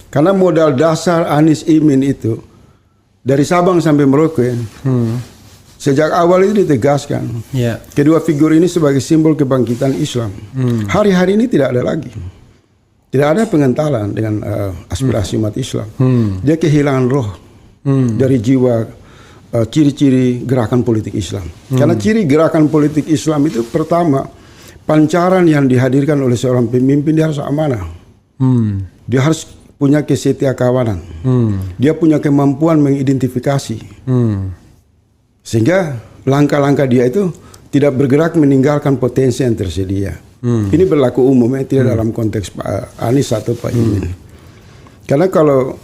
Karena modal dasar Anies Imin itu dari Sabang sampai Merauke sejak awal itu ditegaskan. Kedua figur ini sebagai simbol kebangkitan Islam. Hari-hari ini tidak ada lagi. Tidak ada pengentalan dengan aspirasi umat Islam. Dia kehilangan roh dari jiwa ciri-ciri gerakan politik Islam. Karena ciri gerakan politik Islam itu pertama, pancaran yang dihadirkan oleh seorang pemimpin dia harus amanah. Dia harus punya kesetia kawanan. Dia punya kemampuan mengidentifikasi. Sehingga langkah-langkah dia itu tidak bergerak meninggalkan potensi yang tersedia. Ini berlaku umumnya, tidak dalam konteks Pak Anies atau Pak Imin. Karena kalau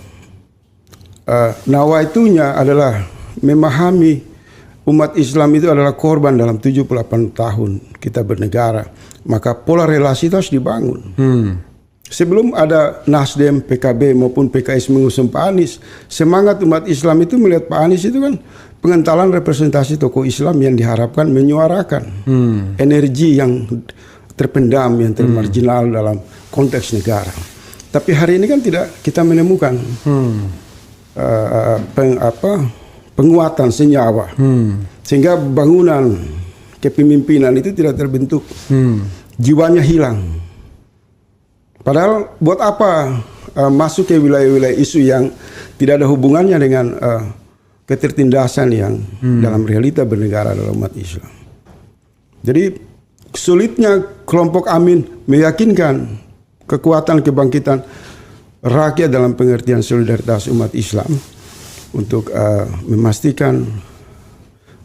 nawaitunya adalah memahami umat Islam itu adalah korban dalam 78 tahun kita bernegara, maka pola relasi itu harus dibangun. Sebelum ada Nasdem, PKB maupun PKS mengusung Pak Anies, semangat umat Islam itu melihat Pak Anies itu kan pengentalan representasi tokoh Islam yang diharapkan menyuarakan energi yang terpendam, yang termarginal dalam konteks negara. Tapi hari ini kan tidak kita menemukan penguatan senyawa, sehingga bangunan kepemimpinan itu tidak terbentuk, jiwanya hilang. Padahal buat apa masuk ke wilayah-wilayah isu yang tidak ada hubungannya dengan ketertindasan yang dalam realita bernegara dalam umat Islam. Jadi sulitnya kelompok Amin meyakinkan kekuatan kebangkitan rakyat dalam pengertian solidaritas umat Islam untuk memastikan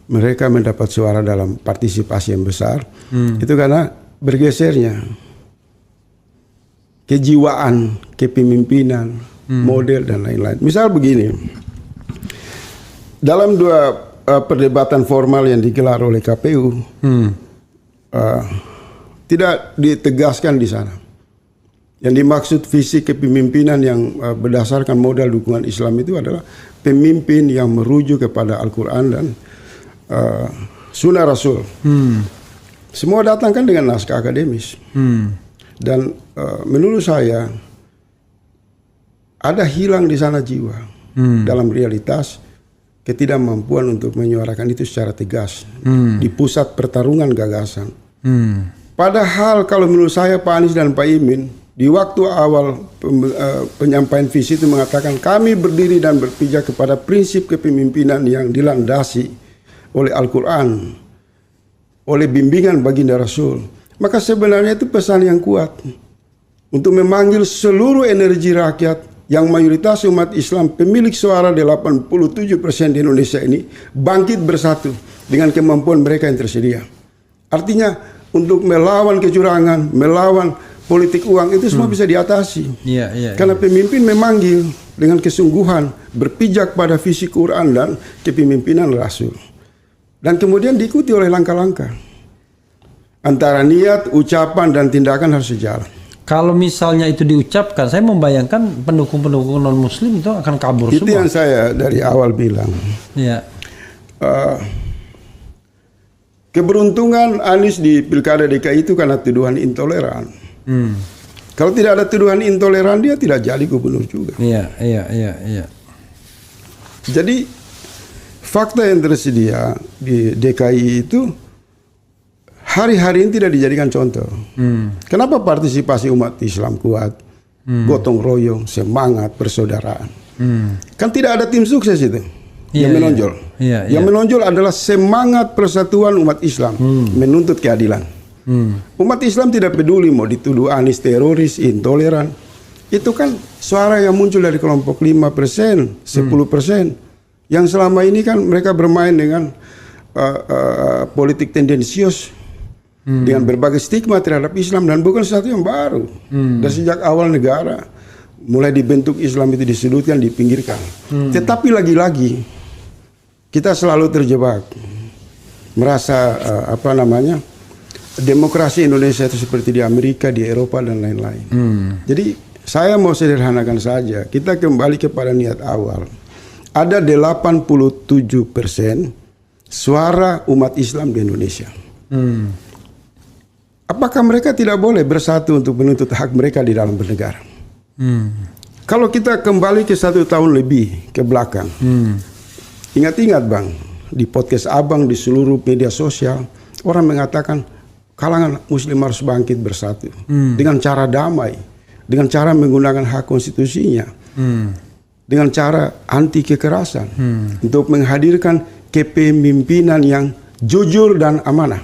mereka mendapat suara dalam partisipasi yang besar. Itu karena bergesernya kejiwaan, kepemimpinan, model dan lain-lain. Misal begini, dalam dua perdebatan formal yang digelar oleh KPU, tidak ditegaskan di sana. Yang dimaksud visi kepemimpinan yang berdasarkan modal dukungan Islam itu adalah pemimpin yang merujuk kepada Al-Quran dan Sunnah Rasul. Semua datang kan dengan naskah akademis. Dan menurut saya ada hilang di sana jiwa dalam realitas ketidakmampuan untuk menyuarakan itu secara tegas di pusat pertarungan gagasan. Padahal kalau menurut saya Pak Anies dan Pak Imin di waktu awal penyampaian visi itu mengatakan kami berdiri dan berpijak kepada prinsip kepemimpinan yang dilandasi oleh Al-Quran, oleh bimbingan baginda Rasul. Maka sebenarnya itu pesan yang kuat untuk memanggil seluruh energi rakyat yang mayoritas umat Islam pemilik suara 87% di Indonesia ini bangkit bersatu dengan kemampuan mereka yang tersedia. Artinya untuk melawan kecurangan, melawan politik uang itu semua bisa diatasi. Karena pemimpin memanggil dengan kesungguhan berpijak pada visi Quran dan kepemimpinan Rasul. Dan kemudian diikuti oleh langkah-langkah. Antara niat, ucapan, dan tindakan harus sejalan. Kalau misalnya itu diucapkan, saya membayangkan pendukung-pendukung non-muslim itu akan kabur itu semua. Itu yang saya dari awal bilang. Keberuntungan Anies di Pilkada DKI itu karena tuduhan intoleran. Kalau tidak ada tuduhan intoleran, dia tidak jadi gubernur juga. Jadi fakta yang tersedia di DKI itu hari-hari ini tidak dijadikan contoh. Kenapa partisipasi umat Islam kuat, gotong royong, semangat, persaudaraan? Kan tidak ada tim sukses itu yang menonjol. Yang menonjol adalah semangat persatuan umat Islam menuntut keadilan. Umat Islam tidak peduli mau dituduh Anies teroris, intoleran. Itu kan suara yang muncul dari kelompok 5%, 10%. Yang selama ini kan mereka bermain dengan politik tendensius, dengan berbagai stigma terhadap Islam, dan bukan sesuatu yang baru. Dan sejak awal negara mulai dibentuk Islam itu disudutkan, dipinggirkan. Tetapi lagi-lagi kita selalu terjebak merasa demokrasi Indonesia itu seperti di Amerika, di Eropa dan lain-lain. Jadi saya mau sederhanakan saja, kita kembali kepada niat awal. Ada 87% suara umat Islam di Indonesia. Apakah mereka tidak boleh bersatu untuk menuntut hak mereka di dalam bernegara? Kalau kita kembali ke 1 tahun lebih ke belakang, ingat-ingat Bang, di podcast Abang, di seluruh media sosial, orang mengatakan kalangan Muslim harus bangkit bersatu dengan cara damai, dengan cara menggunakan hak konstitusinya, dengan cara anti kekerasan, untuk menghadirkan kepemimpinan yang jujur dan amanah.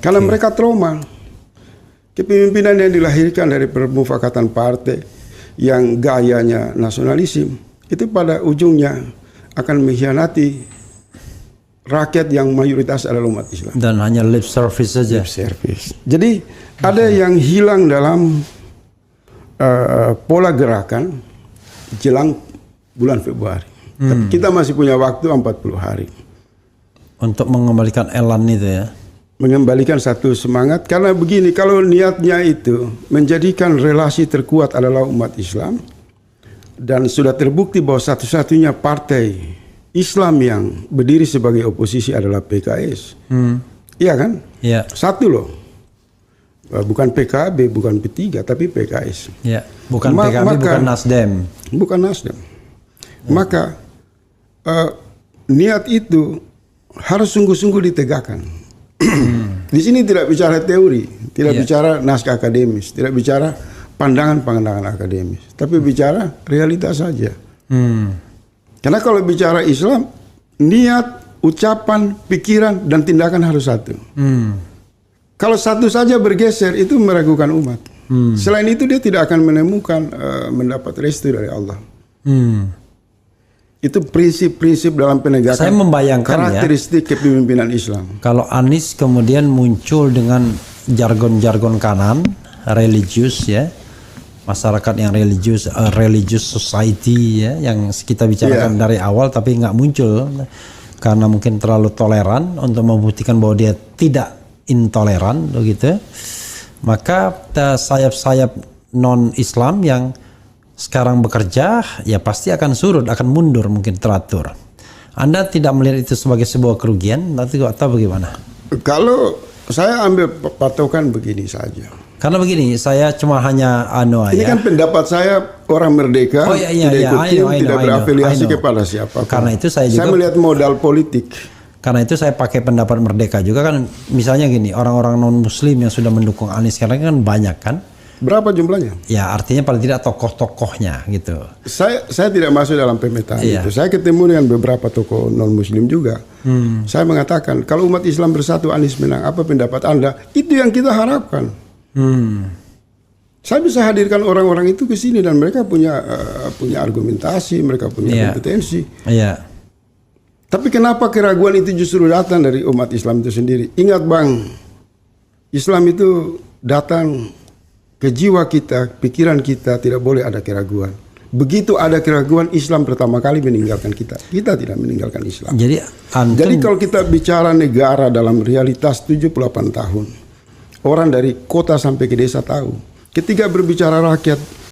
Karena mereka trauma. Kepemimpinan yang dilahirkan dari permufakatan partai yang gayanya nasionalisme itu pada ujungnya akan mengkhianati rakyat yang mayoritas adalah umat Islam. Dan hanya lip service saja. Lip service. Jadi ada yang hilang dalam pola gerakan jelang bulan Februari. Tapi kita masih punya waktu 40 hari. Untuk mengembalikan elan itu ya. Mengembalikan satu semangat, karena begini, kalau niatnya itu menjadikan relasi terkuat adalah umat Islam, dan sudah terbukti bahwa satu-satunya partai Islam yang berdiri sebagai oposisi adalah PKS. Iya kan? Iya. Satu loh. Bukan PKB, bukan P3, tapi PKS. Iya. Bukan PKB, bukan Nasdem. Bukan Nasdem. Maka niat itu harus sungguh-sungguh ditegakkan. Di sini tidak bicara teori, tidak bicara naskah akademis, tidak bicara pandangan-pandangan akademis, tapi bicara realitas saja. Karena kalau bicara Islam, niat, ucapan, pikiran, dan tindakan harus satu. Kalau satu saja bergeser, itu meragukan umat. Selain itu dia tidak akan menemukan mendapat restu dari Allah. Itu prinsip-prinsip dalam penegakan. Saya membayangkan karakteristik kepemimpinan Islam. Kalau Anies kemudian muncul dengan jargon-jargon kanan, religius ya, masyarakat yang religius, religious society ya, yang kita bicarakan dari awal tapi nggak muncul karena mungkin terlalu toleran untuk membuktikan bahwa dia tidak intoleran, begitu. Maka sayap-sayap non-Islam yang sekarang bekerja ya pasti akan surut, akan mundur, mungkin teratur. Anda tidak melihat itu sebagai sebuah kerugian atau bagaimana? Kalau saya ambil patokan begini saja. Karena begini, saya cuma hanya ini kan pendapat saya, orang merdeka, tidak ikut tim, tidak berafiliasi kepada siapa. Karena itu saya juga melihat modal politik. Karena itu saya pakai pendapat merdeka juga kan. Misalnya gini, orang-orang non Muslim yang sudah mendukung Anies sekarang kan banyak kan. Berapa jumlahnya? Ya artinya paling tidak tokoh-tokohnya gitu. Saya tidak masuk dalam pemetaan itu. Saya ketemu dengan beberapa tokoh non Muslim juga. Saya mengatakan kalau umat Islam bersatu Anies menang. Apa pendapat Anda? Itu yang kita harapkan. Saya bisa hadirkan orang-orang itu ke sini dan mereka punya argumentasi, mereka punya kompetensi. Tapi kenapa keraguan itu justru datang dari umat Islam itu sendiri? Ingat Bang, Islam itu datang ke jiwa kita, pikiran kita, tidak boleh ada keraguan. Begitu ada keraguan, Islam pertama kali meninggalkan kita. Kita tidak meninggalkan Islam. Jadi kalau kita bicara negara dalam realitas 78 tahun, orang dari kota sampai ke desa tahu. Ketika berbicara rakyat,